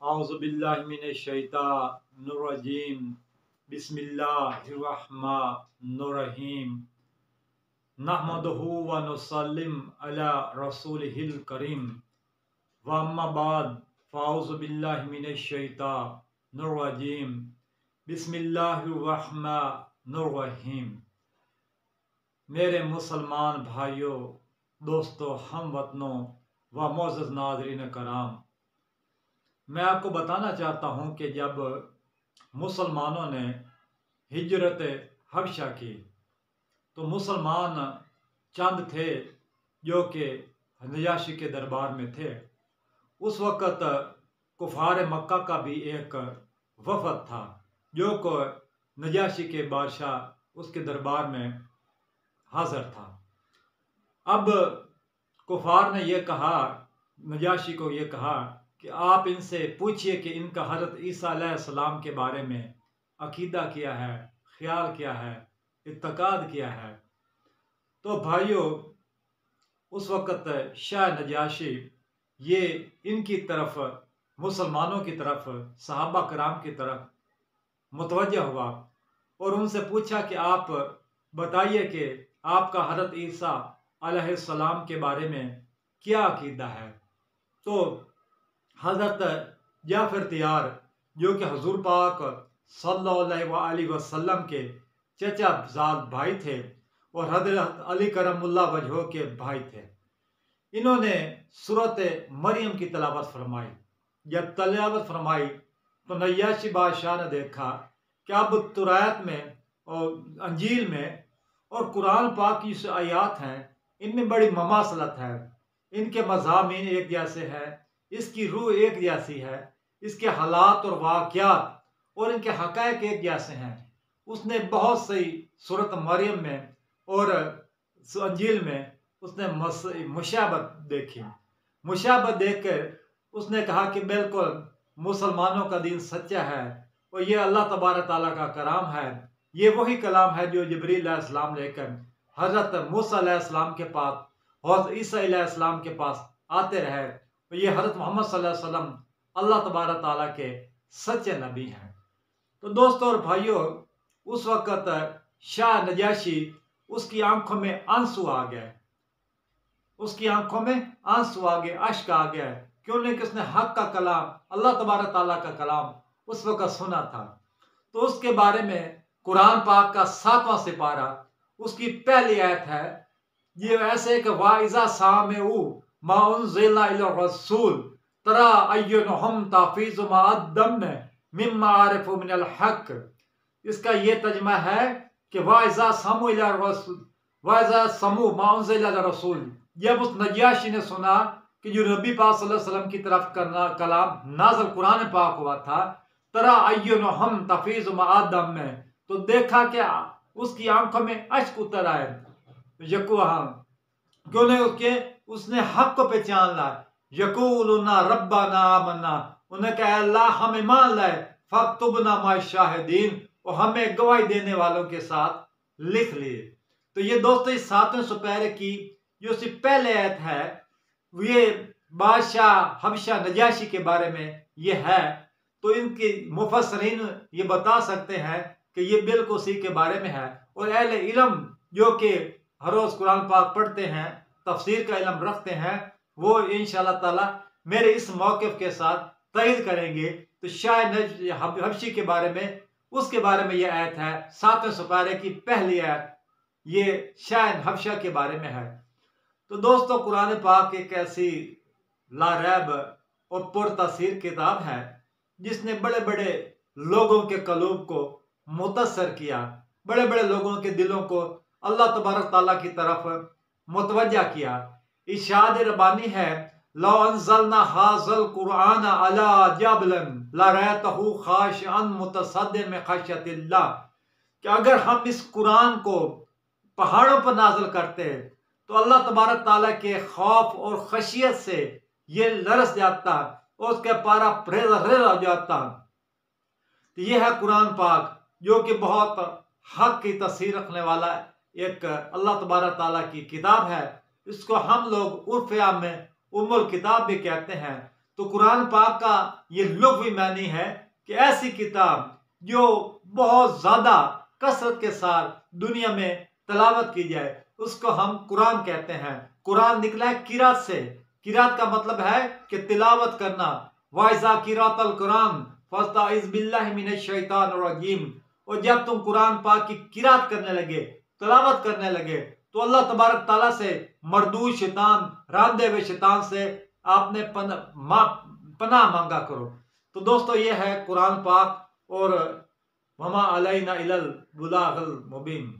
औज़ुबिल्लाहिमिनश्शैतानिर्रजीम बिस्मिल्लाहिर्रहमानिर्रहीम नहमदुहु व नुसल्लिम अला रसूलिहिल करीम व अम्मा बाद फ़औज़ुबिल्लाहिमिनश्शैतानिर्रजीम बिस्मिल्लाहिर्रहमानिर्रहीम। मेरे मुसलमान भाइयों, दोस्तों, हम वतनों व मोअज़्ज़ज़ नाज़रीन कराम, मैं आपको बताना चाहता हूँ कि जब मुसलमानों ने हिजरत हबशा की तो मुसलमान चंद थे जो कि नजाशी के दरबार में थे। उस वक़्त कुफार मक्का का भी एक वफ़द था जो को नजाशी के बादशाह उसके दरबार में हाज़िर था। अब कुफार ने यह कहा, नजाशी को यह कहा कि आप इनसे पूछिए कि इनका हज़रत ईसा अलैहिस्सलाम के बारे में अकीदा क्या है, ख्याल क्या है, इत्तकाद क्या है। तो भाइयों, उस वक़्त शाह नजाशी ये इनकी तरफ, मुसलमानों की तरफ, सहाबा कराम की तरफ मुतवज्जह हुआ और उनसे पूछा कि आप बताइए कि आपका हज़रत ईसा अलैहिस्सलाम के बारे में क्या अकीदा है। तो हज़रत जाफ़र तैयार जो कि हुज़ूर पाक सल्लल्लाहु अलैहि वसल्लम के चचा ज़ाद भाई थे और हज़रत अली करमुल्लाह वजह के भाई थे, इन्होंने सूरत मरियम की तिलावत फरमाई। जब तिलावत फरमाई तो नय्याशी बादशाह ने देखा कि अब तुरायत में और अंजील में और कुरान पाक की जो आयात हैं इनमें बड़ी ममासलत है, इनके मज़ामीन एक जैसे हैं, इसकी रूह एक जैसी है, इसके हालात और वाक़यात और इनके हक़ाइक़ एक जैसे हैं। उसने बहुत सही सूरत मरियम में और अंजील में उसने मुशाबत देखी। मुशाबत देखकर उसने कहा कि बिल्कुल मुसलमानों का दीन सच्चा है और ये अल्लाह तबारक ताला का कलाम है। ये वही कलाम है जो जिब्रील अलैहिस्सलाम लेकर हज़रत मूसा अलैहिस्सलाम के पास और ईसा अलैहिस्सलाम के पास आते रहे। तो ये हज़रत मोहम्मद सल्लल्लाहु अलैहि वसल्लम अल्लाह तबारक ताला के सच्चे नबी हैं। तो दोस्तों और भाइयों, उस वक़्त शाह नजाशी उसकी आंखों में आंसू आ गए, उसकी आंखों में आंसू आ गए, अश्क आ गया। क्यों नहीं कि उसने हक का कलाम, अल्लाह तबारक ताला का कलाम उस वक़्त सुना था। तो उसके बारे में कुरान पाक का 7वां सिपारा उसकी पहली आयत है, ये ऐसे कि वाइज़ा सामेउ मा उन्ज़िला इला रसूल तरा अय्युनहुम ताफीज़ु मा अद्दम मिम्मा आरिफु मिनल हक। इसका ये तर्जुमा है कि वाइज़ा समु इला रसूल, वाइज़ा समु मा उन्ज़िला इला रसूल, जब उस नजाशी ने सुना कि जो नबी पाक सल्लल्लाहु अलैहि वसल्लम की तरफ करना कलाम नाज़िल कुरान पाक हुआ था, तरा अय्युनहुम ताफीज़ु मा अद्दम में, तो देखा कि उसकी आंखों में अश्क उतर आए। क्यों नहीं उसके उसने हक को पहचान ला। यकूलुना रब्बाना आमन्ना, उन्हें कहा अल्लाह हमें मान लाए, फक्तुबना मा शाहिदीन, और हमें गवाही देने वालों के साथ लिख लिए। तो ये दोस्तों इस 7वें सुपहरे की जो उससे पहले आयत है ये बादशाह हबशा नजाशी के बारे में ये है। तो इनके मुफस्सरीन ये बता सकते हैं कि ये बिल्कुल उसी के बारे में है। और अहले इल्म जो कि हर रोज़ कुरान पाक पढ़ते हैं, तफसीर का इल्म रखते हैं, वो इंशाअल्लाह ताला मेरे इस मौक़िफ़ के साथ तईद करेंगे। तो शाह हबशी के बारे में, उसके बारे में यह आयत है, 7वें सुपारे की पहली आयत, ये शाह हबशा के बारे में है। तो दोस्तों, कुरान पाक एक ऐसी लारैब और पुरतासीर किताब है जिसने बड़े बड़े लोगों के कलूब को मुतस्सर किया, बड़े बड़े लोगों के दिलों को अल्लाह तबारक ताला की तरफ मुतवज्जा किया। इरशाद रब्बानी है, लौ अंज़लना हाज़ल कुरआन अला जबलन लरअयतहु खाशिअन मुतसद्दिअन मिन खश्यतिल्लाह, कि अगर हम इस कुरान को पहाड़ों पर नाज़िल करते तो अल्लाह तबारक ताला के खौफ और खशियत से ये लरस जाता और उसके पारा रेज़ हो जाता। तो ये है कुरान पाक जो कि बहुत हक की तस्वीर रखने वाला एक अल्लाह तबारक ताला की किताब है। इसको हम लोग उर्फ़ आम में उम्मुल किताब भी कहते हैं। तो कुरान पाक का ये लुग़वी मानी है कि ऐसी किताब जो बहुत ज़्यादा कसरत के साथ दुनिया में तलावत की जाए उसको हम कुरान कहते हैं। कुरान निकला है किरात से। किरात का मतलब है कि तिलावत करना। वाइजा किरातल कुरान फस्ताइज़ बिल्लाहि मिनश शैतानिर रजीम। और जब तुम कुरान पाक की किरात करने लगे, तिलावत करने लगे, तो अल्लाह तबारक ताला से मरदूद शैतान, रांदे हुए शैतान से आपने पनाह मांगा करो। तो दोस्तों ये है कुरान पाक और वमा अलैना इल्लल बुलागुल मुबीन।